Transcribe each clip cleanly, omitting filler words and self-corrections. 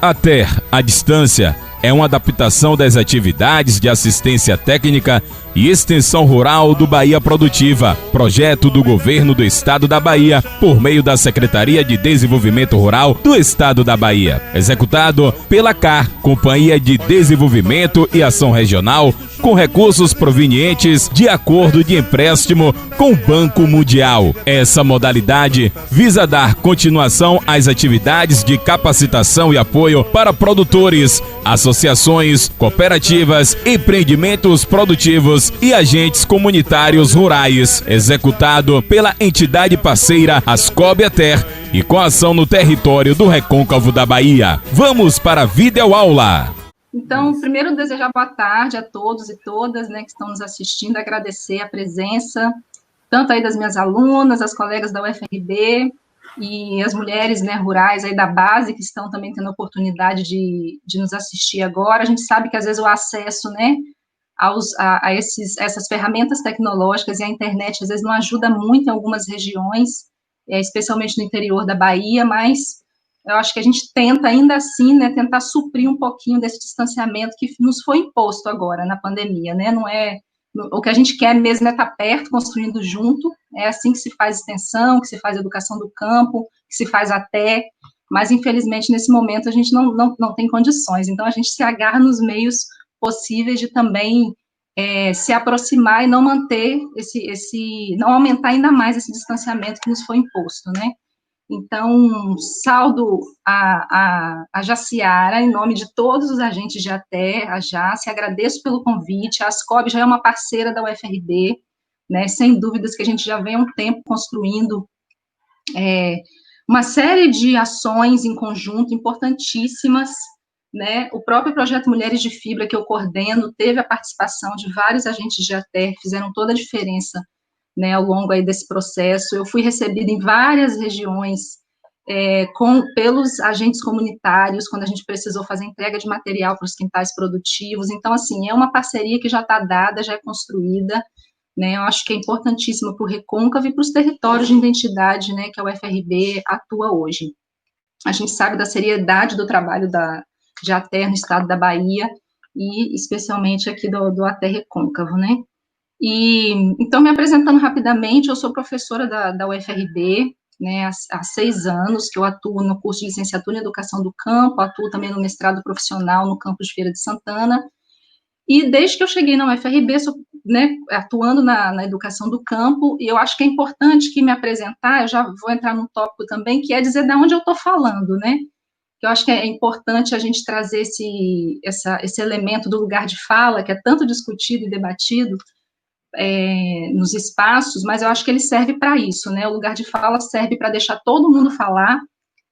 A TER, à distância, é uma adaptação das atividades de assistência técnica e extensão rural do Bahia Produtiva, projeto do Governo do Estado da Bahia, por meio da Secretaria de Desenvolvimento Rural do Estado da Bahia, executado pela CAR, Companhia de Desenvolvimento e Ação Regional, com recursos provenientes de acordo de empréstimo com o Banco Mundial. Essa modalidade visa dar continuação às atividades de capacitação e apoio para produtores, associações, cooperativas, empreendimentos produtivos e agentes comunitários rurais, executado pela entidade parceira Ascob TER e com ação no território do Recôncavo da Bahia. Vamos para a videoaula! Então, primeiro desejar boa tarde a todos e todas, né, que estão nos assistindo, agradecer a presença, tanto aí das minhas alunas, as colegas da UFRB e as mulheres, né, rurais aí da base, que estão também tendo a oportunidade de nos assistir agora. A gente sabe que às vezes o acesso, né, essas ferramentas tecnológicas e a internet às vezes não ajuda muito em algumas regiões, especialmente no interior da Bahia, mas eu acho que a gente tenta ainda assim, né, tentar suprir um pouquinho desse distanciamento que nos foi imposto agora na pandemia, né, não é, o que a gente quer mesmo é estar perto, construindo junto, é assim que se faz extensão, que se faz educação do campo, que se faz até, mas infelizmente nesse momento a gente não tem condições, então a gente se agarra nos meios possíveis de também se aproximar e não manter não aumentar ainda mais esse distanciamento que nos foi imposto, né. Então, saldo a Jaciara, em nome de todos os agentes de ATER, a Jace, agradeço pelo convite, a Ascob já é uma parceira da UFRB, né, sem dúvidas que a gente já vem há um tempo construindo uma série de ações em conjunto importantíssimas, né, o próprio projeto Mulheres de Fibra, que eu coordeno, teve a participação de vários agentes de ATER, que fizeram toda a diferença, né, ao longo aí desse processo. Eu fui recebida em várias regiões pelos agentes comunitários, quando a gente precisou fazer entrega de material para os quintais produtivos. Então, assim, é uma parceria que já está dada, já é construída, né, eu acho que é importantíssima para o Recôncavo e para os territórios de identidade, né, que a UFRB atua hoje. A gente sabe da seriedade do trabalho de ATER no estado da Bahia, e especialmente aqui do ATER Recôncavo, né. E, então, me apresentando rapidamente, eu sou professora da UFRB, né, há 6 anos, que eu atuo no curso de licenciatura em Educação do Campo, atuo também no mestrado profissional no campus de Feira de Santana, e desde que eu cheguei na UFRB, sou, né, atuando na educação do campo, e eu acho que é importante que me apresentar, eu já vou entrar num tópico também, que é dizer de onde eu estou falando, né, que eu acho que é importante a gente trazer esse elemento do lugar de fala, que é tanto discutido e debatido, nos espaços, mas eu acho que ele serve para isso, né, o lugar de fala serve para deixar todo mundo falar,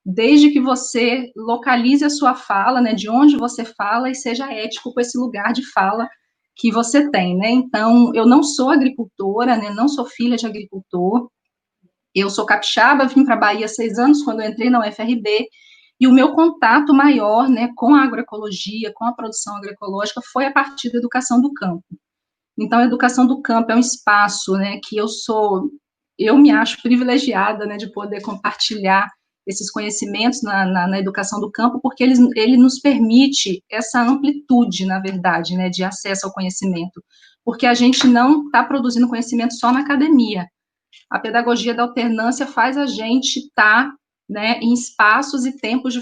desde que você localize a sua fala, né, de onde você fala e seja ético com esse lugar de fala que você tem, né, então, eu não sou agricultora, né, não sou filha de agricultor, eu sou capixaba, vim para a Bahia há 6 anos, quando eu entrei na UFRB, e o meu contato maior, né, com a agroecologia, com a produção agroecológica, foi a partir da educação do campo. Então, a educação do campo é um espaço, né, que eu me acho privilegiada, né, de poder compartilhar esses conhecimentos na educação do campo, porque ele nos permite essa amplitude, na verdade, né, de acesso ao conhecimento, porque a gente não está produzindo conhecimento só na academia. A pedagogia da alternância faz a gente estar, né, em espaços e tempos de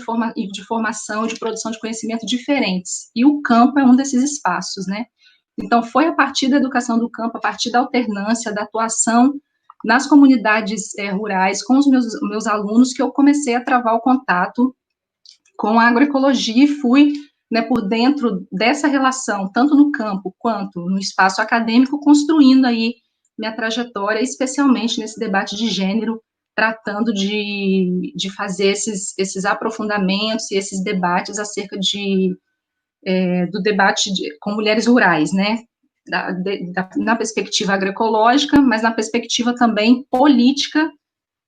formação, de produção de conhecimento diferentes, e o campo é um desses espaços, né. Então, foi a partir da educação do campo, a partir da alternância, da atuação nas comunidades rurais, com os meus alunos, que eu comecei a travar o contato com a agroecologia e fui, né, por dentro dessa relação, tanto no campo quanto no espaço acadêmico, construindo aí minha trajetória, especialmente nesse debate de gênero, tratando de fazer esses aprofundamentos e esses debates acerca do debate com mulheres rurais, né, na perspectiva agroecológica, mas na perspectiva também política,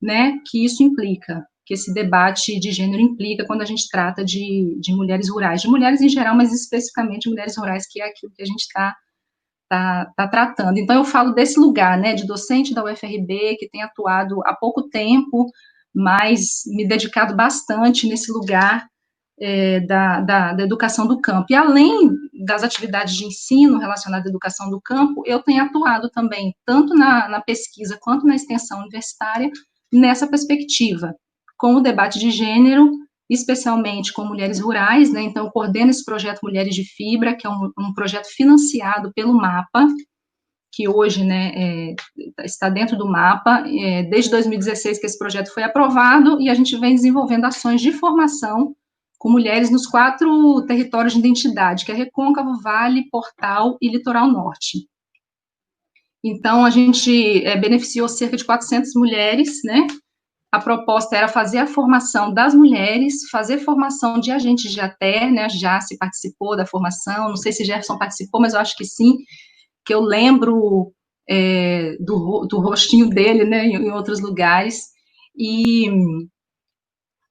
né, que isso implica, que esse debate de gênero implica quando a gente trata de mulheres rurais, de mulheres em geral, mas especificamente mulheres rurais, que é aquilo que a gente está tratando. Então, eu falo desse lugar, né, de docente da UFRB, que tem atuado há pouco tempo, mas me dedicado bastante nesse lugar da educação do campo. E além das atividades de ensino relacionadas à educação do campo, eu tenho atuado também, tanto na pesquisa quanto na extensão universitária, nessa perspectiva, com o debate de gênero, especialmente com mulheres rurais, né? Então, eu coordeno esse projeto Mulheres de Fibra, que é um projeto financiado pelo MAPA, que hoje, né, está dentro do MAPA, desde 2016 que esse projeto foi aprovado, e a gente vem desenvolvendo ações de formação com mulheres nos 4 territórios de identidade, que é Recôncavo, Vale, Portal e Litoral Norte. Então, a gente beneficiou cerca de 400 mulheres, né? A proposta era fazer a formação das mulheres, fazer formação de agentes de ATER, né? A Jace participou da formação, não sei se Jefferson participou, mas eu acho que sim, que eu lembro do rostinho dele, né, em outros lugares, e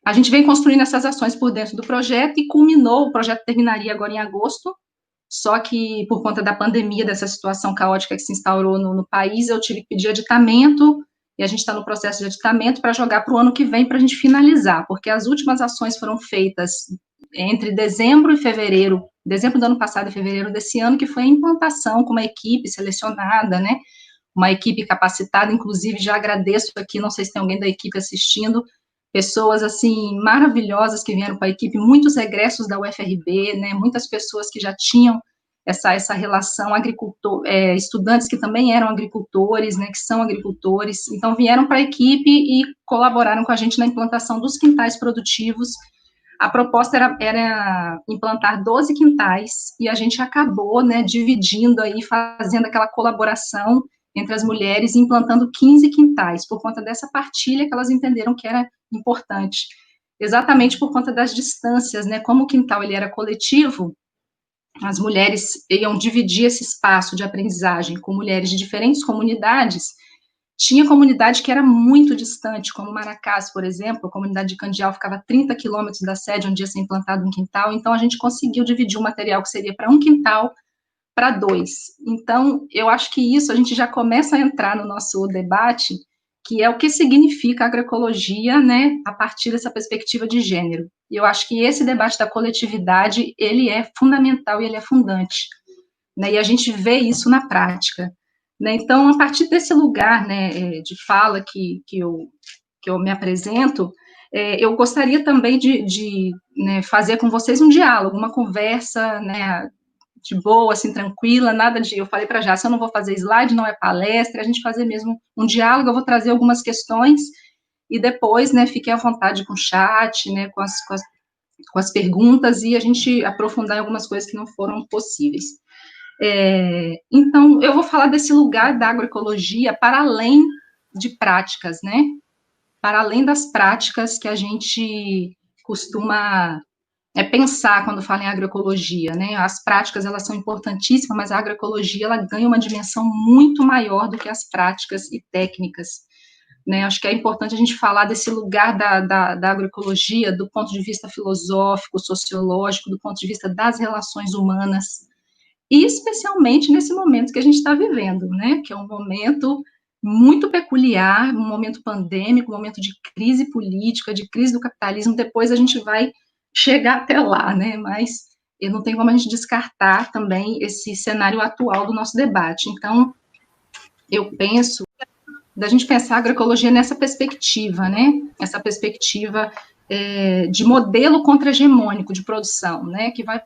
a gente vem construindo essas ações por dentro do projeto e culminou, o projeto terminaria agora em agosto, só que por conta da pandemia, dessa situação caótica que se instaurou no país, eu tive que pedir aditamento, e a gente está no processo de aditamento para jogar para o ano que vem para a gente finalizar, porque as últimas ações foram feitas entre dezembro e fevereiro, dezembro do ano passado e fevereiro desse ano, que foi a implantação com uma equipe selecionada, né, uma equipe capacitada, inclusive já agradeço aqui, não sei se tem alguém da equipe assistindo, pessoas, assim, maravilhosas que vieram com a equipe, muitos egressos da UFRB, né, muitas pessoas que já tinham essa relação estudantes que também eram agricultores, né, que são agricultores, então vieram para a equipe e colaboraram com a gente na implantação dos quintais produtivos. A proposta era implantar 12 quintais, e a gente acabou, né, dividindo aí, fazendo aquela colaboração entre as mulheres, implantando 15 quintais, por conta dessa partilha que elas entenderam que era importante, exatamente por conta das distâncias, né, como o quintal ele era coletivo, as mulheres iam dividir esse espaço de aprendizagem com mulheres de diferentes comunidades. Tinha comunidade que era muito distante, como Maracás, por exemplo, a comunidade de Candial ficava a 30 quilômetros da sede onde ia ser implantado um quintal, então a gente conseguiu dividir o material que seria para um quintal para 2. Então, eu acho que isso a gente já começa a entrar no nosso debate, que é o que significa agroecologia, né, a partir dessa perspectiva de gênero. E eu acho que esse debate da coletividade, ele é fundamental e ele é fundante, né, e a gente vê isso na prática, né. Então, a partir desse lugar, né, de fala que eu me apresento, eu gostaria também né, fazer com vocês um diálogo, uma conversa, né, de boa, assim, tranquila, nada de, eu falei para já, se eu não vou fazer slide, não é palestra, a gente fazer mesmo um diálogo, eu vou trazer algumas questões, e depois, né, fiquem à vontade com o chat, né, com as perguntas, e a gente aprofundar em algumas coisas que não foram possíveis. Então, eu vou falar desse lugar da agroecologia para além de práticas, né, para além das práticas que a gente costuma pensar quando fala em agroecologia, né? As práticas, elas são importantíssimas, mas a agroecologia, ela ganha uma dimensão muito maior do que as práticas e técnicas, né? Acho que é importante a gente falar desse lugar da agroecologia do ponto de vista filosófico, sociológico, do ponto de vista das relações humanas, e especialmente nesse momento que a gente está vivendo, né? Que é um momento muito peculiar, um momento pandêmico, um momento de crise política, de crise do capitalismo. Depois a gente vai chegar até lá, né, mas não tem como a gente descartar também esse cenário atual do nosso debate. Então, eu penso, da gente pensar a agroecologia nessa perspectiva, né, essa perspectiva de modelo contra-hegemônico de produção, né, que vai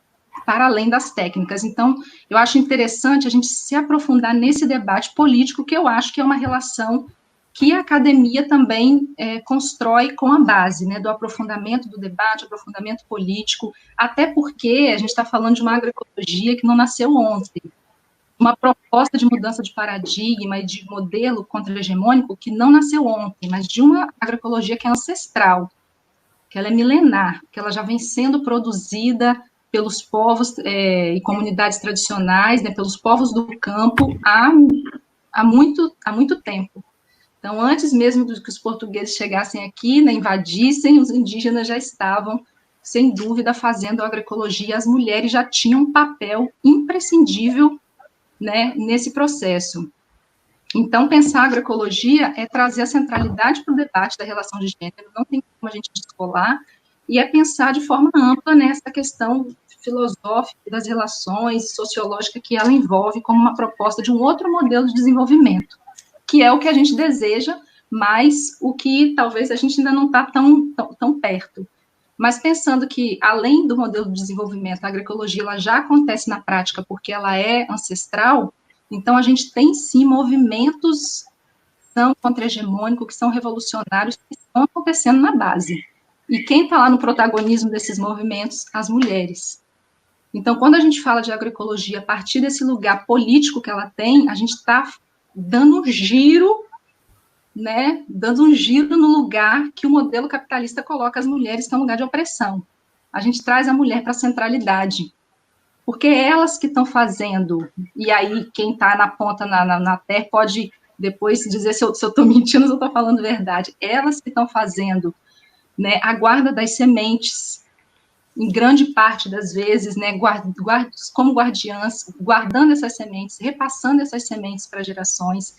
para além das técnicas. Então, eu acho interessante a gente se aprofundar nesse debate político, que eu acho que é uma relação que a academia também constrói com a base, né, do aprofundamento do debate, aprofundamento político, até porque a gente está falando de uma agroecologia que não nasceu ontem, uma proposta de mudança de paradigma e de modelo contra-hegemônico que não nasceu ontem, mas de uma agroecologia que é ancestral, que ela é milenar, que ela já vem sendo produzida pelos povos e comunidades tradicionais, né, pelos povos do campo há muito tempo. Então, antes mesmo do que os portugueses chegassem aqui, né, invadissem, os indígenas já estavam, sem dúvida, fazendo agroecologia. As mulheres já tinham um papel imprescindível, né, nesse processo. Então, pensar a agroecologia é trazer a centralidade para o debate da relação de gênero, não tem como a gente descolar, e é pensar de forma ampla nessa questão filosófica das relações, sociológica que ela envolve como uma proposta de um outro modelo de desenvolvimento, que é o que a gente deseja, mas o que talvez a gente ainda não está tão perto. Mas pensando que, além do modelo de desenvolvimento, a agroecologia ela já acontece na prática porque ela é ancestral, então a gente tem sim movimentos que são contra-hegemônicos, que são revolucionários, que estão acontecendo na base. E quem está lá no protagonismo desses movimentos? As mulheres. Então, quando a gente fala de agroecologia a partir desse lugar político que ela tem, a gente está dando um giro, né, dando um giro no lugar que o modelo capitalista coloca as mulheres, que é um lugar de opressão. A gente traz a mulher para a centralidade, porque é elas que estão fazendo, e aí quem está na ponta, na terra, pode depois dizer se eu estou mentindo ou se eu estou falando verdade. Elas que estão fazendo, né, a guarda das sementes, em grande parte das vezes, né, como guardiãs, guardando essas sementes, repassando essas sementes para gerações.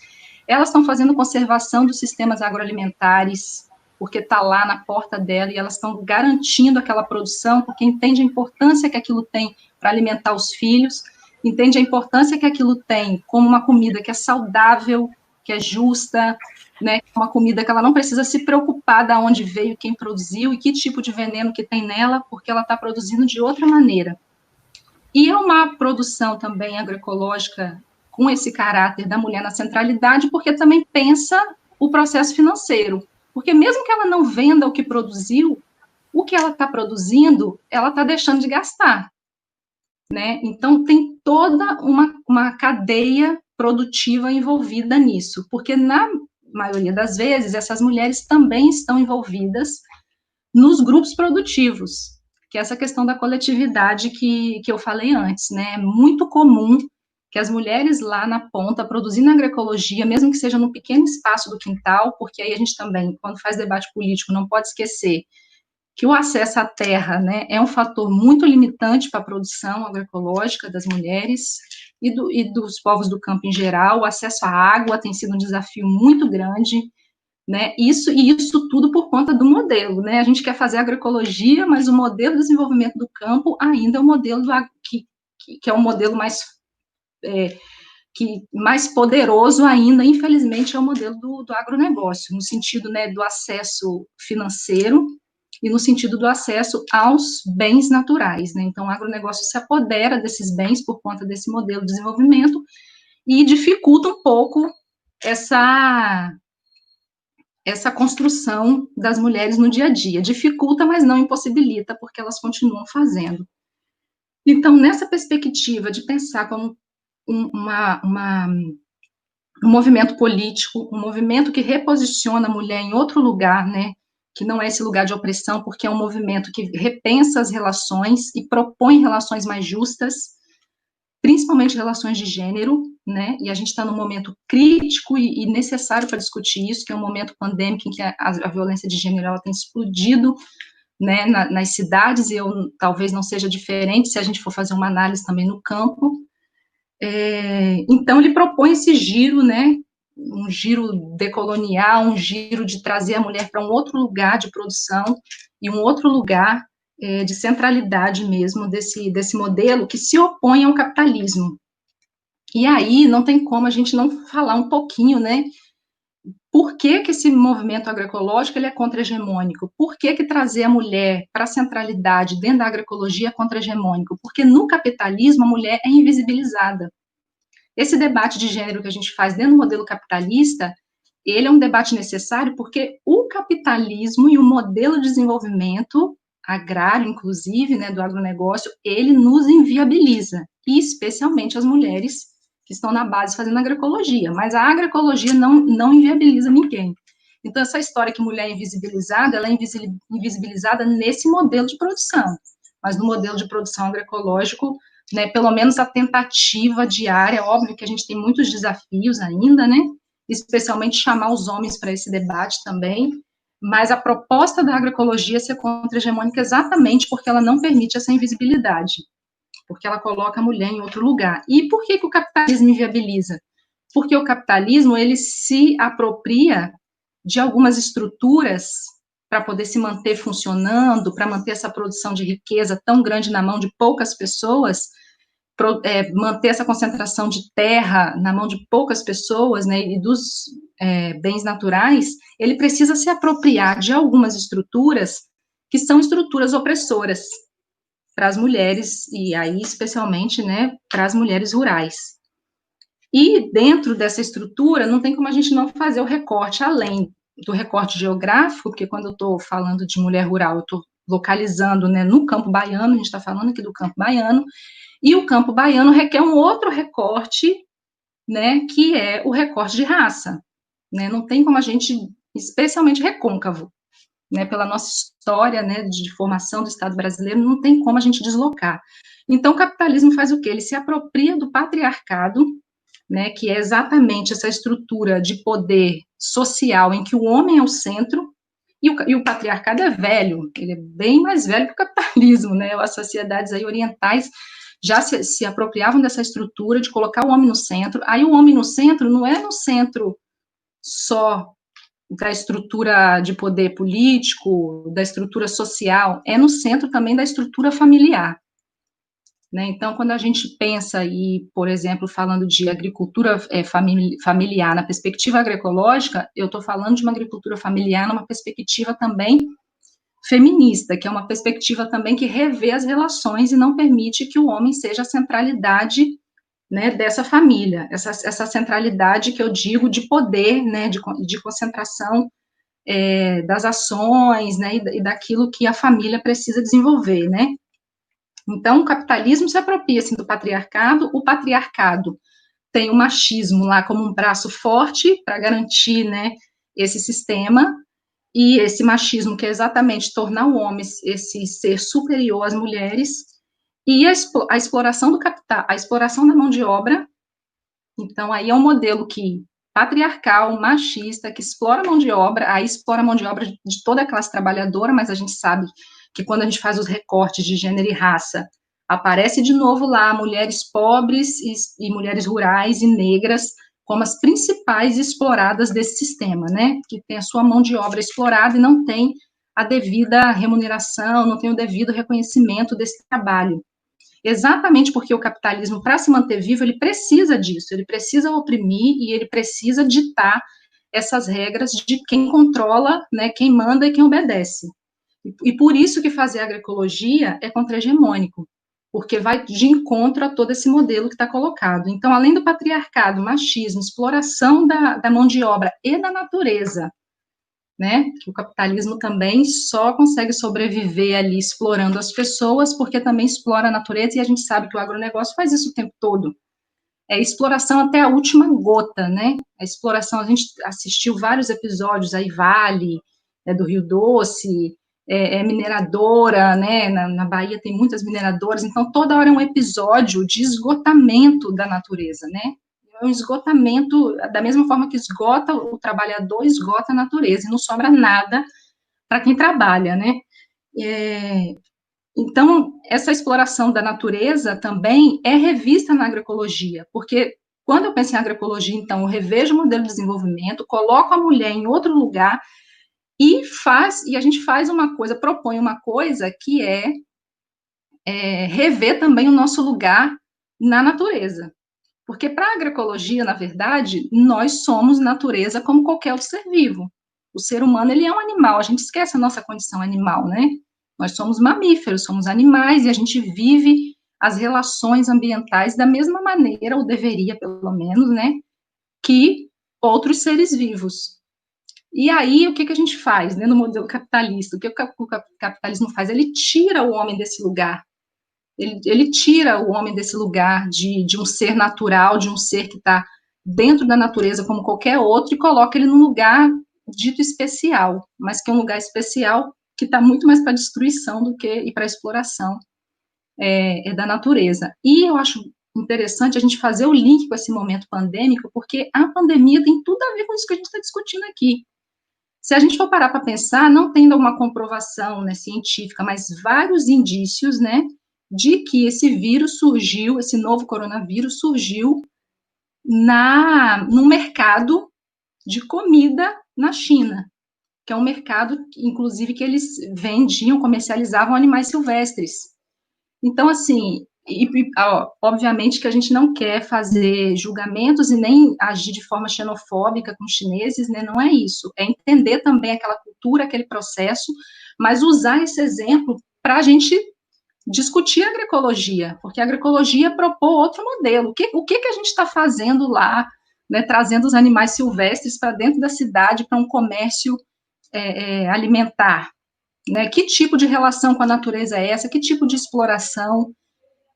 Elas estão fazendo conservação dos sistemas agroalimentares, porque está lá na porta dela, e elas estão garantindo aquela produção, porque entende a importância que aquilo tem para alimentar os filhos, entende a importância que aquilo tem como uma comida que é saudável, que é justa, né, uma comida que ela não precisa se preocupar de onde veio, quem produziu e que tipo de veneno que tem nela, porque ela está produzindo de outra maneira. E é uma produção também agroecológica com esse caráter da mulher na centralidade, porque também pensa o processo financeiro. Porque mesmo que ela não venda o que produziu, o que ela está produzindo, ela está deixando de gastar. Né? Então, tem toda uma cadeia produtiva envolvida nisso, porque na maioria das vezes, essas mulheres também estão envolvidas nos grupos produtivos, que é essa questão da coletividade que eu falei antes, né? É muito comum que as mulheres lá na ponta, produzindo agroecologia, mesmo que seja no pequeno espaço do quintal, porque aí a gente também, quando faz debate político, não pode esquecer que o acesso à terra, né, é um fator muito limitante para a produção agroecológica das mulheres e dos povos do campo em geral. O acesso à água tem sido um desafio muito grande, né, isso tudo por conta do modelo, né, a gente quer fazer agroecologia, mas o modelo de desenvolvimento do campo ainda é o modelo que é um modelo mais poderoso ainda, infelizmente, é o modelo do agronegócio, no sentido, né, do acesso financeiro e no sentido do acesso aos bens naturais, né? Então, o agronegócio se apodera desses bens por conta desse modelo de desenvolvimento e dificulta um pouco essa construção das mulheres no dia a dia. Dificulta, mas não impossibilita, porque elas continuam fazendo. Então, nessa perspectiva de pensar como um movimento político, um movimento que reposiciona a mulher em outro lugar, né, que não é esse lugar de opressão, porque é um movimento que repensa as relações e propõe relações mais justas, principalmente relações de gênero, né, e a gente está num momento crítico e necessário para discutir isso, que é um momento pandêmico em que a violência de gênero ela tem explodido, né, nas cidades, e talvez não seja diferente se a gente for fazer uma análise também no campo. Então, ele propõe esse giro, né, um giro decolonial, um giro de trazer a mulher para um outro lugar de produção e um outro lugar de centralidade mesmo desse modelo que se opõe ao capitalismo. E aí não tem como a gente não falar um pouquinho, né, por que esse movimento agroecológico ele é contra-hegemônico? Por que trazer a mulher para a centralidade dentro da agroecologia é contra-hegemônico? Porque no capitalismo a mulher é invisibilizada. Esse debate de gênero que a gente faz dentro do modelo capitalista, ele é um debate necessário porque o capitalismo e o modelo de desenvolvimento agrário, inclusive, né, do agronegócio, ele nos inviabiliza, e especialmente as mulheres que estão na base fazendo agroecologia, mas a agroecologia não inviabiliza ninguém. Então, essa história que mulher é invisibilizada, ela é invisibilizada nesse modelo de produção, mas no modelo de produção agroecológico, né, pelo menos a tentativa diária, óbvio que a gente tem muitos desafios ainda, né, especialmente chamar os homens para esse debate também, mas a proposta da agroecologia é ser contra-hegemônica exatamente porque ela não permite essa invisibilidade, porque ela coloca a mulher em outro lugar. E por que o capitalismo inviabiliza? Porque o capitalismo, ele se apropria de algumas estruturas para poder se manter funcionando, para manter essa produção de riqueza tão grande na mão de poucas pessoas, manter essa concentração de terra na mão de poucas pessoas, né, e dos bens naturais, ele precisa se apropriar de algumas estruturas que são estruturas opressoras para as mulheres, e aí especialmente, né, para as mulheres rurais. E dentro dessa estrutura, não tem como a gente não fazer o recorte, além do recorte geográfico, porque quando eu estou falando de mulher rural, eu estou localizando, né, no campo baiano, a gente está falando aqui do campo baiano, e o campo baiano requer um outro recorte, né, que é o recorte de raça, né, não tem como a gente, especialmente recôncavo, né, pela nossa história, né, de formação do Estado brasileiro, não tem como a gente deslocar. Então, o capitalismo faz o quê? Ele se apropria do patriarcado, né, que é exatamente essa estrutura de poder social em que o homem é o centro, e o patriarcado é velho, ele é bem mais velho que o capitalismo, né, as sociedades aí orientais já se apropriavam dessa estrutura de colocar o homem no centro. Aí o homem no centro não é no centro só da estrutura de poder político, da estrutura social, é no centro também da estrutura familiar. Né? Então, quando a gente pensa, por exemplo, falando de agricultura familiar na perspectiva agroecológica, eu estou falando de uma agricultura familiar numa perspectiva também feminista, que é uma perspectiva também que revê as relações e não permite que o homem seja a centralidade, né, dessa família, essa centralidade que eu digo de poder, né, de concentração das ações, né, e daquilo que a família precisa desenvolver, né. Então, o capitalismo se apropria, assim, do patriarcado, o patriarcado tem o machismo lá como um braço forte para garantir, né, esse sistema, e esse machismo que é exatamente tornar o homem esse ser superior às mulheres, e a exploração do capital, a exploração da mão de obra. Então, aí é um modelo patriarcal, machista, que explora a mão de obra, aí explora a mão de obra de toda a classe trabalhadora, mas a gente sabe que quando a gente faz os recortes de gênero e raça, aparece de novo lá mulheres pobres e mulheres rurais e negras como as principais exploradas desse sistema, né, que tem a sua mão de obra explorada e não tem a devida remuneração, não tem o devido reconhecimento desse trabalho. Exatamente porque o capitalismo, para se manter vivo, ele precisa disso, ele precisa oprimir e ele precisa ditar essas regras de quem controla, né, quem manda e quem obedece. E por isso que fazer agroecologia é contra-hegemônico, porque vai de encontro a todo esse modelo que está colocado. Então, além do patriarcado, machismo, exploração da mão de obra e da natureza, né, que o capitalismo também só consegue sobreviver ali explorando as pessoas, porque também explora a natureza, e a gente sabe que o agronegócio faz isso o tempo todo. É exploração até a última gota, né, a exploração, a gente assistiu vários episódios aí, Vale, do Rio Doce, mineradora, né, na Bahia tem muitas mineradoras, então toda hora é um episódio de esgotamento da natureza, né, é um esgotamento, da mesma forma que esgota o trabalhador, esgota a natureza, e não sobra nada para quem trabalha, né. Então, essa exploração da natureza também é revista na agroecologia, porque quando eu penso em agroecologia, então, eu revejo o modelo de desenvolvimento, coloco a mulher em outro lugar, e a gente faz uma coisa, propõe uma coisa que rever também o nosso lugar na natureza. Porque para a agroecologia, na verdade, nós somos natureza como qualquer outro ser vivo. O ser humano, ele é um animal, a gente esquece a nossa condição animal, né? Nós somos mamíferos, somos animais, e a gente vive as relações ambientais da mesma maneira, ou deveria, pelo menos, né, que outros seres vivos. E aí, o que a gente faz, né, no modelo capitalista? O que o capitalismo faz? Ele tira o homem desse lugar. Ele tira o homem desse lugar de um ser natural, de um ser que está dentro da natureza como qualquer outro, e coloca ele num lugar dito especial, mas que é um lugar especial que está muito mais para destruição do que e para exploração da natureza. E eu acho interessante a gente fazer o link com esse momento pandêmico, porque a pandemia tem tudo a ver com isso que a gente está discutindo aqui. Se a gente for parar para pensar, não tendo uma comprovação, né, científica, mas vários indícios, né, de que esse vírus surgiu, esse novo coronavírus surgiu no mercado de comida na China, que é um mercado, inclusive, que eles vendiam, comercializavam animais silvestres. Então, assim, obviamente que a gente não quer fazer julgamentos e nem agir de forma xenofóbica com os chineses, né? Não é isso. É entender também aquela cultura, aquele processo, mas usar esse exemplo para a gente discutir a agroecologia, porque a agroecologia propôs outro modelo. O que a gente está fazendo lá, né, trazendo os animais silvestres para dentro da cidade, para um comércio alimentar? Né? Que tipo de relação com a natureza é essa? Que tipo de exploração?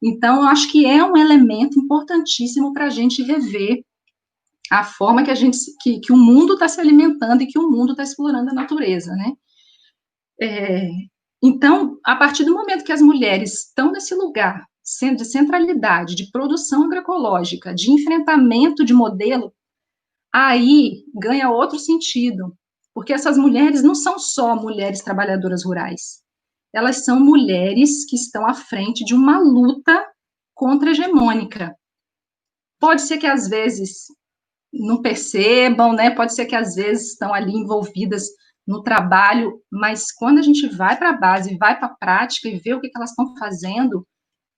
Então, eu acho que é um elemento importantíssimo para a gente rever a forma que o mundo está se alimentando e que o mundo está explorando a natureza, né? Então, a partir do momento que as mulheres estão nesse lugar de centralidade, de produção agroecológica, de enfrentamento de modelo, aí ganha outro sentido, porque essas mulheres não são só mulheres trabalhadoras rurais, elas são mulheres que estão à frente de uma luta contra-hegemônica. Pode ser que às vezes não percebam, né? Pode ser que às vezes estão ali envolvidas no trabalho, mas quando a gente vai para a base, vai para a prática e vê o que elas estão fazendo,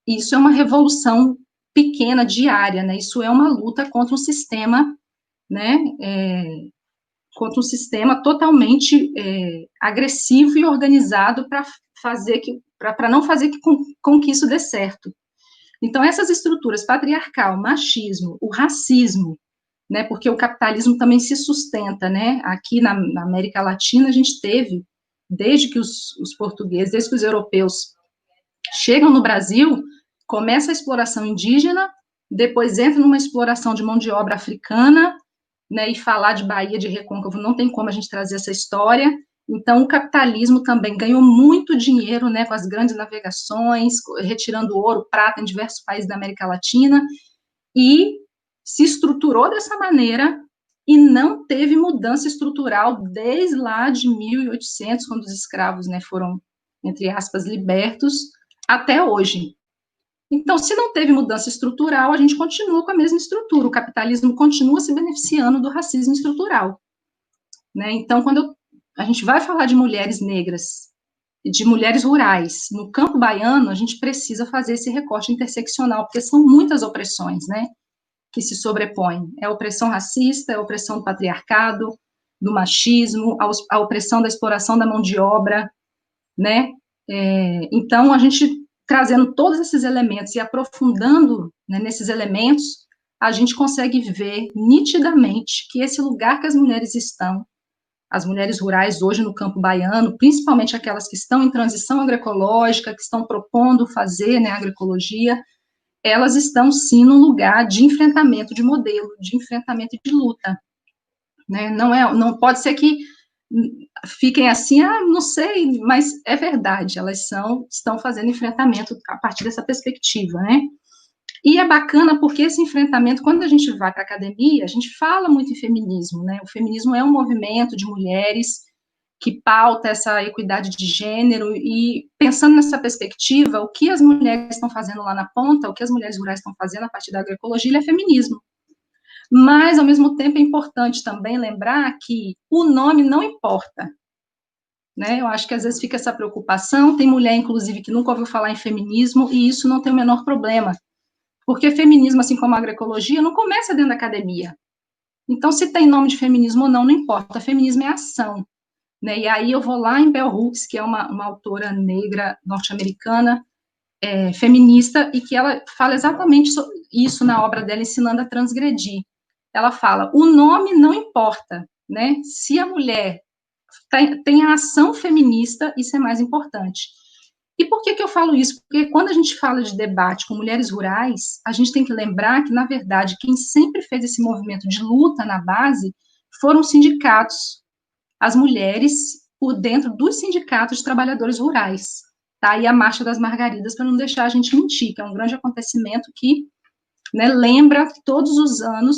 isso é uma revolução pequena, diária, né? Isso é uma luta contra um sistema, né? Contra um sistema totalmente agressivo e organizado para não fazer com que isso dê certo. Então, essas estruturas patriarcal, machismo, o racismo, né, porque o capitalismo também se sustenta, né, aqui na América Latina a gente teve, desde que os portugueses, desde que os europeus chegam no Brasil, começa a exploração indígena, depois entra numa exploração de mão de obra africana, né, e falar de Baía de Recôncavo não tem como a gente trazer essa história. Então, o capitalismo também ganhou muito dinheiro, né, com as grandes navegações, retirando ouro, prata em diversos países da América Latina, e se estruturou dessa maneira e não teve mudança estrutural desde lá de 1800, quando os escravos, né, foram, entre aspas, libertos, até hoje. Então, se não teve mudança estrutural, a gente continua com a mesma estrutura, o capitalismo continua se beneficiando do racismo estrutural. Né? Então, quando a gente vai falar de mulheres negras, de mulheres rurais, no campo baiano, a gente precisa fazer esse recorte interseccional, porque são muitas opressões, né, que se sobrepõem. É a opressão racista, é a opressão do patriarcado, do machismo, a opressão da exploração da mão de obra, né? Então, a gente trazendo todos esses elementos e aprofundando, né, nesses elementos, a gente consegue ver nitidamente que esse lugar que as mulheres estão, as mulheres rurais hoje no campo baiano, principalmente aquelas que estão em transição agroecológica, que estão propondo fazer, né, agroecologia, elas estão sim num lugar de enfrentamento de modelo, de enfrentamento de luta, né? Não pode ser que fiquem assim, não sei, mas é verdade, elas estão fazendo enfrentamento a partir dessa perspectiva, né? E é bacana porque esse enfrentamento, quando a gente vai para a academia, a gente fala muito em feminismo, né? O feminismo é um movimento de mulheres que pauta essa equidade de gênero, e pensando nessa perspectiva, o que as mulheres estão fazendo lá na ponta, o que as mulheres rurais estão fazendo a partir da agroecologia, é feminismo. Mas, ao mesmo tempo, é importante também lembrar que o nome não importa, né? Eu acho que às vezes fica essa preocupação, tem mulher, inclusive, que nunca ouviu falar em feminismo, e isso não tem o menor problema, porque feminismo, assim como a agroecologia, não começa dentro da academia. Então, se tem nome de feminismo ou não, não importa, feminismo é ação. Né? E aí eu vou lá em Bell Hooks, que é uma autora negra norte-americana, feminista, e que ela fala exatamente isso na obra dela, Ensinando a Transgredir. Ela fala, o nome não importa, né? Se a mulher tem a ação feminista, isso é mais importante. E por que eu falo isso? Porque quando a gente fala de debate com mulheres rurais, a gente tem que lembrar que, na verdade, quem sempre fez esse movimento de luta na base foram os sindicatos, as mulheres por dentro dos sindicatos de trabalhadores rurais, tá? E a Marcha das Margaridas, para não deixar a gente mentir, que é um grande acontecimento que, né, lembra todos os anos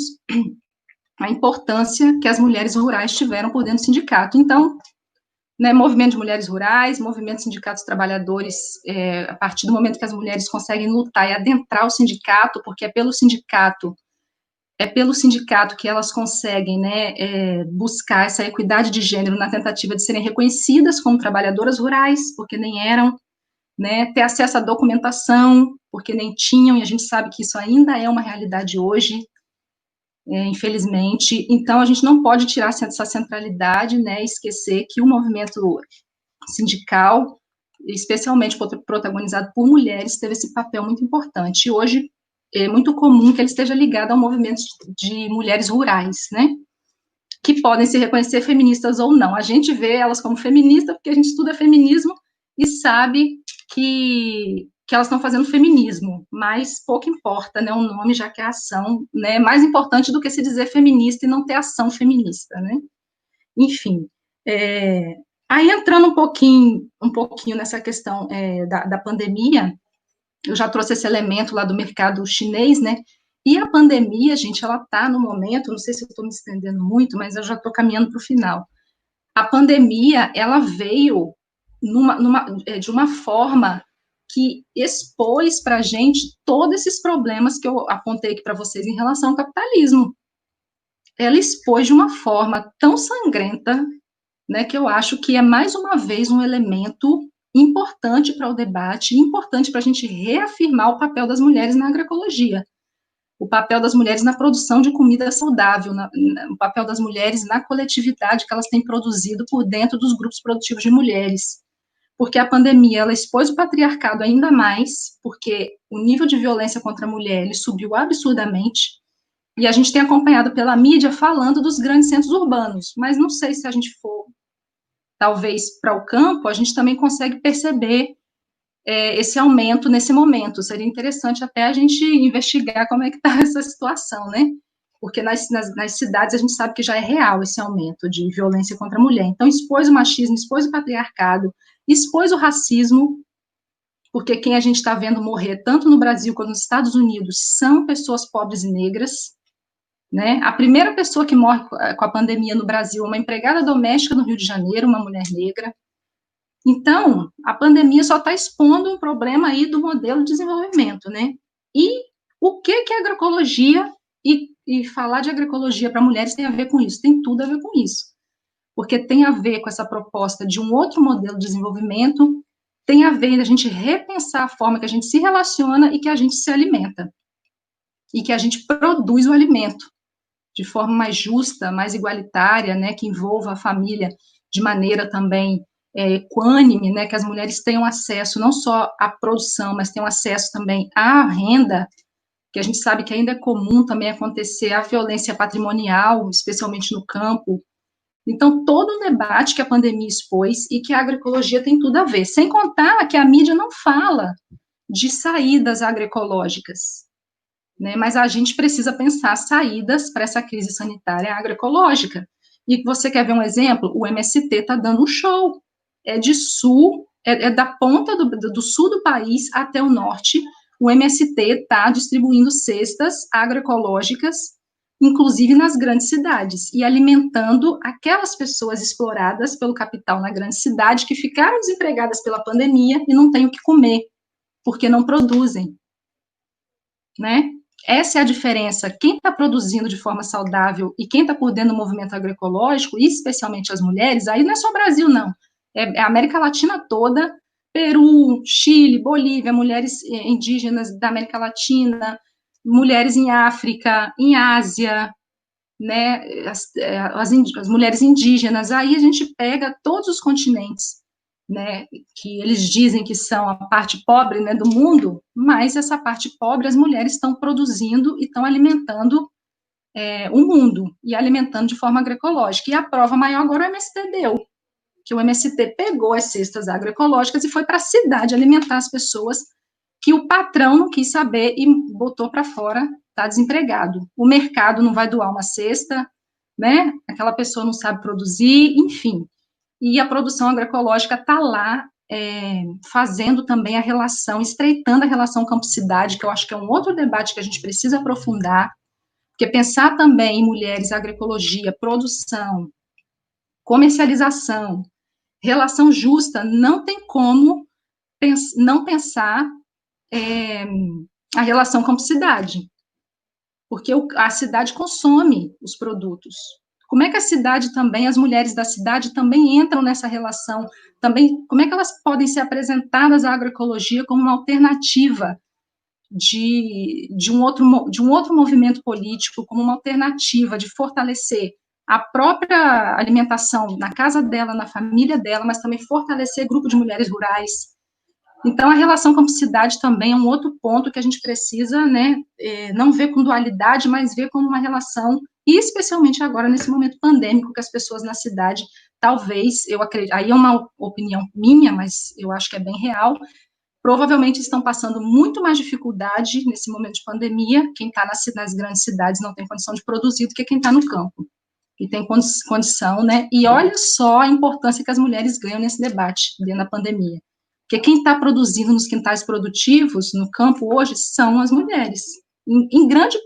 a importância que as mulheres rurais tiveram por dentro do sindicato. Então, né, movimento de mulheres rurais, movimento de sindicatos trabalhadores, a partir do momento que as mulheres conseguem lutar e adentrar o sindicato, porque é pelo sindicato é pelo sindicato que elas conseguem, né, buscar essa equidade de gênero na tentativa de serem reconhecidas como trabalhadoras rurais, porque nem eram, né, ter acesso à documentação, porque nem tinham, e a gente sabe que isso ainda é uma realidade hoje, infelizmente. Então, a gente não pode tirar essa centralidade, né, esquecer que o movimento sindical, especialmente protagonizado por mulheres, teve esse papel muito importante. E hoje é muito comum que ele esteja ligado ao movimento de mulheres rurais, né, que podem se reconhecer feministas ou não. A gente vê elas como feministas porque a gente estuda feminismo e sabe que elas estão fazendo feminismo, mas pouco importa, né, o nome, já que a ação, né, é mais importante do que se dizer feminista e não ter ação feminista, né. Enfim, aí entrando um pouquinho nessa questão da pandemia, eu já trouxe esse elemento lá do mercado chinês, né, e a pandemia, gente, ela está no momento, não sei se eu estou me estendendo muito, mas eu já estou caminhando para o final. A pandemia, ela veio de uma forma que expôs para a gente todos esses problemas que eu apontei aqui para vocês em relação ao capitalismo. Ela expôs de uma forma tão sangrenta, né, que eu acho que é mais uma vez um elemento importante para o debate, importante para a gente reafirmar o papel das mulheres na agroecologia, o papel das mulheres na produção de comida saudável, o papel das mulheres na coletividade que elas têm produzido por dentro dos grupos produtivos de mulheres. Porque a pandemia, ela expôs o patriarcado ainda mais, porque o nível de violência contra a mulher, ele subiu absurdamente, e a gente tem acompanhado pela mídia falando dos grandes centros urbanos, mas não sei se a gente for, talvez, para o campo, a gente também consegue perceber esse aumento nesse momento. Seria interessante até a gente investigar como é que está essa situação, né? Porque nas cidades a gente sabe que já é real esse aumento de violência contra a mulher. Então, expôs o machismo, expôs o patriarcado, expôs o racismo, porque quem a gente está vendo morrer, tanto no Brasil quanto nos Estados Unidos, são pessoas pobres e negras, né? A primeira pessoa que morre com a pandemia no Brasil é uma empregada doméstica no Rio de Janeiro, uma mulher negra. Então, a pandemia só está expondo um problema aí do modelo de desenvolvimento, né? E o que a agroecologia e falar de agroecologia para mulheres tem a ver com isso? Tem tudo a ver com isso. Porque tem a ver com essa proposta de um outro modelo de desenvolvimento, tem a ver a gente repensar a forma que a gente se relaciona e que a gente se alimenta. E que a gente produz o alimento de forma mais justa, mais igualitária, né, que envolva a família de maneira também equânime, né, que as mulheres tenham acesso não só à produção, mas tenham acesso também à renda, que a gente sabe que ainda é comum também acontecer a violência patrimonial, especialmente no campo. Então, todo o debate que a pandemia expôs e que a agroecologia tem tudo a ver, sem contar que a mídia não fala de saídas agroecológicas, né, mas a gente precisa pensar saídas para essa crise sanitária agroecológica. E você quer ver um exemplo? O MST está dando um show, da ponta do sul do país até o norte, o MST está distribuindo cestas agroecológicas, inclusive nas grandes cidades, e alimentando aquelas pessoas exploradas pelo capital na grande cidade, que ficaram desempregadas pela pandemia e não têm o que comer, porque não produzem, né? Essa é a diferença. Quem está produzindo de forma saudável e quem está por dentro do movimento agroecológico, e especialmente as mulheres, aí não é só o Brasil, não. É a América Latina toda, Peru, Chile, Bolívia, mulheres indígenas da América Latina, mulheres em África, em Ásia, né, as mulheres indígenas. Aí a gente pega todos os continentes, né, que eles dizem que são a parte pobre, né, do mundo, mas essa parte pobre as mulheres estão produzindo e estão alimentando o mundo, e alimentando de forma agroecológica. E a prova maior agora o MST deu, que o MST pegou as cestas agroecológicas e foi para a cidade alimentar as pessoas que o patrão não quis saber e botou para fora, está desempregado. O mercado não vai doar uma cesta, né? Aquela pessoa não sabe produzir, enfim. E a produção agroecológica está lá fazendo também a relação, estreitando a relação campo-cidade, que eu acho que é um outro debate que a gente precisa aprofundar, porque pensar também em mulheres, agroecologia, produção, comercialização, relação justa, não tem como não pensar a relação campo-cidade. porque a cidade consome os produtos. Como é que a cidade também, as mulheres da cidade também entram nessa relação? Também, como é que elas podem ser apresentadas à agroecologia como uma alternativa de um outro movimento político, como uma alternativa de fortalecer a própria alimentação na casa dela, na família dela, mas também fortalecer grupo de mulheres rurais. Então, a relação campo-cidade também é um outro ponto que a gente precisa, né, não ver com dualidade, mas ver como uma relação, e especialmente agora, nesse momento pandêmico, que as pessoas na cidade, talvez, eu acredito, aí é uma opinião minha, mas eu acho que é bem real, provavelmente estão passando muito mais dificuldade nesse momento de pandemia. Quem está nas grandes cidades não tem condição de produzir do que quem está no campo, e tem condição, né, e olha só a importância que as mulheres ganham nesse debate, dentro da pandemia. Porque quem está produzindo nos quintais produtivos, no campo hoje, são as mulheres, em grande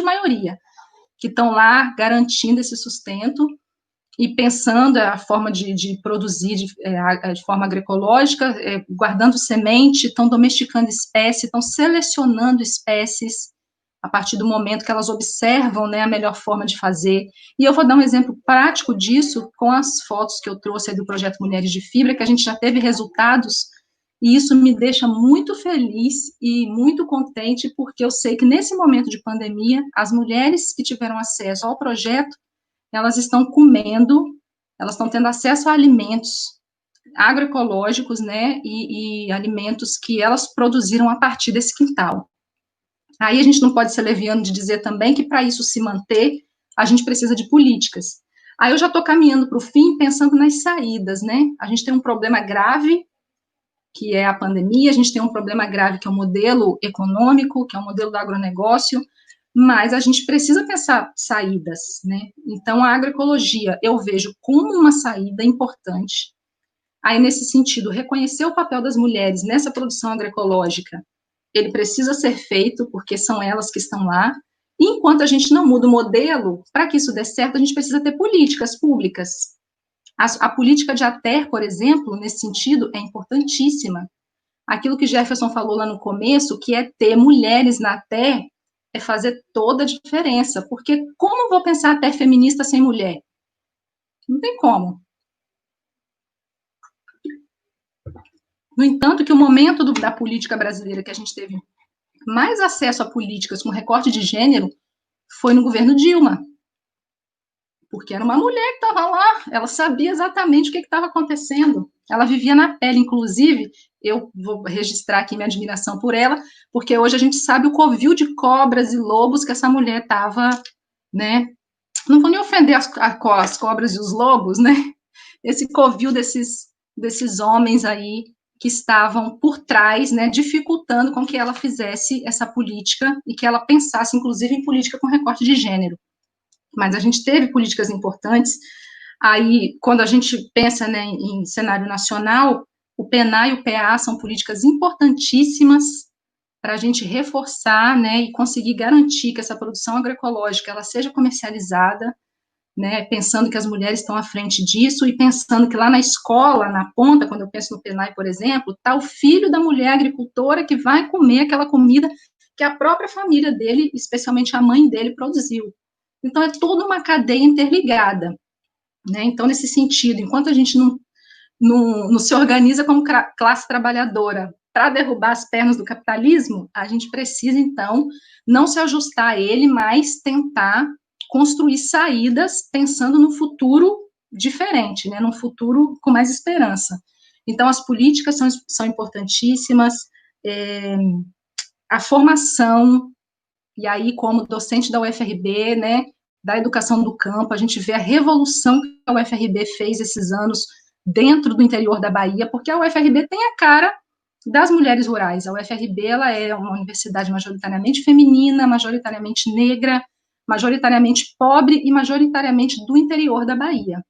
maioria, que estão lá garantindo esse sustento e pensando a forma de produzir de forma agroecológica, guardando semente, estão domesticando espécies, estão selecionando espécies a partir do momento que elas observam, né, a melhor forma de fazer. E eu vou dar um exemplo prático disso com as fotos que eu trouxe aí do projeto Mulheres de Fibra, que a gente já teve resultados, e isso me deixa muito feliz e muito contente, porque eu sei que nesse momento de pandemia, as mulheres que tiveram acesso ao projeto, elas estão comendo, elas estão tendo acesso a alimentos agroecológicos, né, e alimentos que elas produziram a partir desse quintal. Aí a gente não pode ser leviano de dizer também que para isso se manter, a gente precisa de políticas. Aí eu já estou caminhando para o fim, pensando nas saídas, né? A gente tem um problema grave, que é a pandemia, a gente tem um problema grave, que é o modelo econômico, que é o modelo do agronegócio, mas a gente precisa pensar saídas, né? Então, a agroecologia eu vejo como uma saída importante. Aí, nesse sentido, reconhecer o papel das mulheres nessa produção agroecológica, ele precisa ser feito, porque são elas que estão lá, e enquanto a gente não muda o modelo, para que isso dê certo, a gente precisa ter políticas públicas. A política de ATER, por exemplo, nesse sentido, é importantíssima. Aquilo que Jefferson falou lá no começo, que é ter mulheres na ATER, é fazer toda a diferença, porque como eu vou pensar ATER feminista sem mulher? Não tem como. No entanto, que o momento da política brasileira que a gente teve mais acesso a políticas com recorte de gênero foi no governo Dilma, porque era uma mulher que estava lá, ela sabia exatamente o que estava acontecendo, ela vivia na pele, inclusive, eu vou registrar aqui minha admiração por ela, porque hoje a gente sabe o covil de cobras e lobos que essa mulher estava, né, não vou nem ofender as cobras e os lobos, né, esse covil desses homens aí que estavam por trás, né, dificultando com que ela fizesse essa política e que ela pensasse, inclusive, em política com recorte de gênero. Mas a gente teve políticas importantes. Aí, quando a gente pensa, né, em cenário nacional, o PENA e o PA são políticas importantíssimas para a gente reforçar, né, e conseguir garantir que essa produção agroecológica ela seja comercializada, né, pensando que as mulheres estão à frente disso e pensando que lá na escola, na ponta, quando eu penso no PENAI, por exemplo, está o filho da mulher agricultora que vai comer aquela comida que a própria família dele, especialmente a mãe dele, produziu. Então, é toda uma cadeia interligada, né? Então, nesse sentido, enquanto a gente não se organiza como classe trabalhadora para derrubar as pernas do capitalismo, a gente precisa, então, não se ajustar a ele, mas tentar construir saídas pensando no futuro diferente, né, num futuro com mais esperança. Então, as políticas são importantíssimas, a formação, e aí, como docente da UFRB, né, da educação do campo, a gente vê a revolução que a UFRB fez esses anos dentro do interior da Bahia, porque a UFRB tem a cara das mulheres rurais. A UFRB ela é uma universidade majoritariamente feminina, majoritariamente negra, majoritariamente pobre e majoritariamente do interior da Bahia.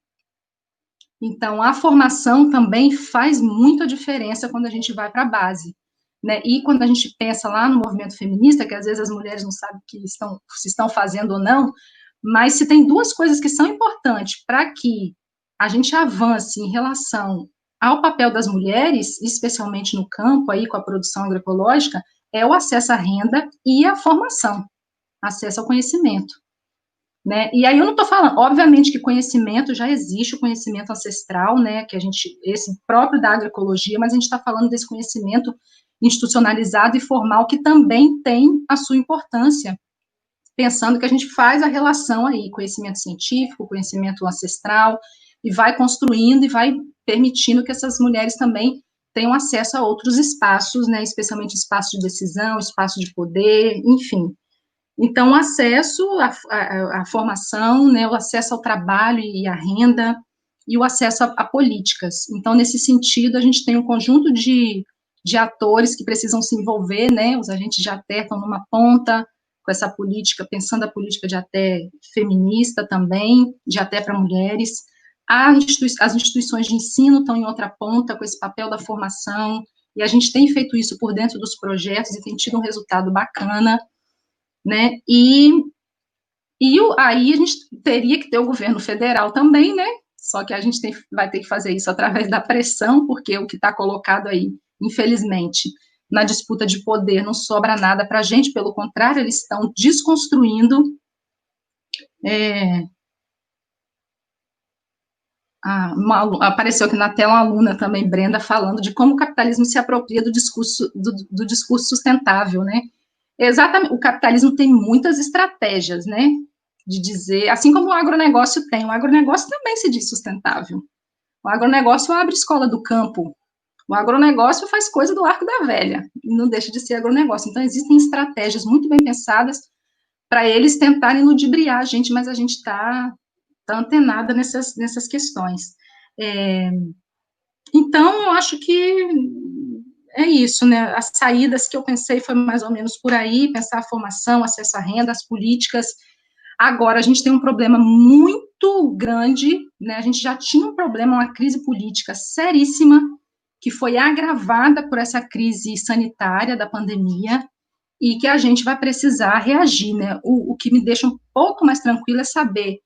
Então, a formação também faz muita diferença quando a gente vai para a base, né? E quando a gente pensa lá no movimento feminista, que às vezes as mulheres não sabem se estão fazendo ou não, mas se tem duas coisas que são importantes para que a gente avance em relação ao papel das mulheres, especialmente no campo, aí com a produção agroecológica, é o acesso à renda e a formação. acesso ao conhecimento, né? E aí eu não estou falando, obviamente que conhecimento já existe, o conhecimento ancestral, né, que a gente, esse próprio da agroecologia, mas a gente está falando desse conhecimento institucionalizado e formal que também tem a sua importância, pensando que a gente faz a relação aí, conhecimento científico, conhecimento ancestral, e vai construindo e vai permitindo que essas mulheres também tenham acesso a outros espaços, né, especialmente espaços de decisão, espaços de poder, enfim. Então, o acesso à formação, né, o acesso ao trabalho e à renda, e o acesso a políticas. Então, nesse sentido, a gente tem um conjunto de atores que precisam se envolver, né, os agentes de até estão numa ponta com essa política, pensando a política de até feminista também, de até para mulheres. As instituições de ensino estão em outra ponta com esse papel da formação, e a gente tem feito isso por dentro dos projetos e tem tido um resultado bacana, né, aí a gente teria que ter o governo federal também, né, só que a gente vai ter que fazer isso através da pressão, porque o que está colocado aí, infelizmente, na disputa de poder não sobra nada para a gente, pelo contrário, eles estão desconstruindo apareceu aqui na tela uma aluna também, Brenda, falando de como o capitalismo se apropria do discurso sustentável, né? Exatamente, o capitalismo tem muitas estratégias, né, de dizer, assim como o agronegócio tem, o agronegócio também se diz sustentável. O agronegócio abre escola do campo, o agronegócio faz coisa do Arco da Velha, e não deixa de ser agronegócio. Então, existem estratégias muito bem pensadas para eles tentarem ludibriar a gente, mas a gente está antenada nessas questões. Então, eu acho que é isso, né, as saídas que eu pensei foi mais ou menos por aí, pensar a formação, acesso à renda, as políticas. Agora, a gente tem um problema muito grande, né, a gente já tinha um problema, uma crise política seríssima, que foi agravada por essa crise sanitária da pandemia, e que a gente vai precisar reagir, né, o que me deixa um pouco mais tranquila é saber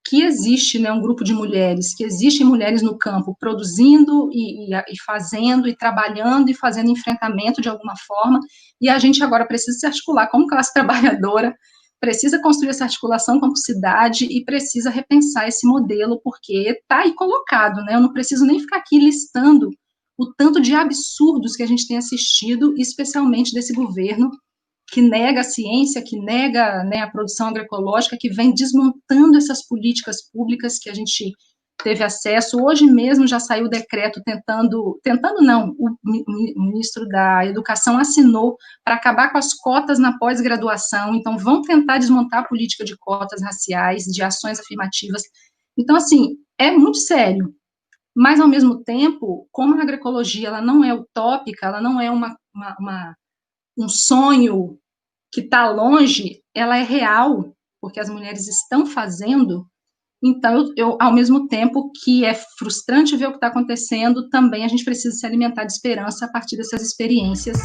que existe, né, um grupo de mulheres, que existem mulheres no campo produzindo e fazendo, e trabalhando, e fazendo enfrentamento de alguma forma, e a gente agora precisa se articular como classe trabalhadora, precisa construir essa articulação com a cidade e precisa repensar esse modelo, porque está aí colocado, né, eu não preciso nem ficar aqui listando o tanto de absurdos que a gente tem assistido, especialmente desse governo, que nega a ciência, que nega, né, a produção agroecológica, que vem desmontando essas políticas públicas que a gente teve acesso. Hoje mesmo já saiu o decreto o ministro da Educação assinou para acabar com as cotas na pós-graduação, então vão tentar desmontar a política de cotas raciais, de ações afirmativas. Então, assim, é muito sério, mas, ao mesmo tempo, como a agroecologia ela não é utópica, ela não é um sonho que está longe, ela é real, porque as mulheres estão fazendo. Então, ao mesmo tempo que é frustrante ver o que está acontecendo, também a gente precisa se alimentar de esperança a partir dessas experiências.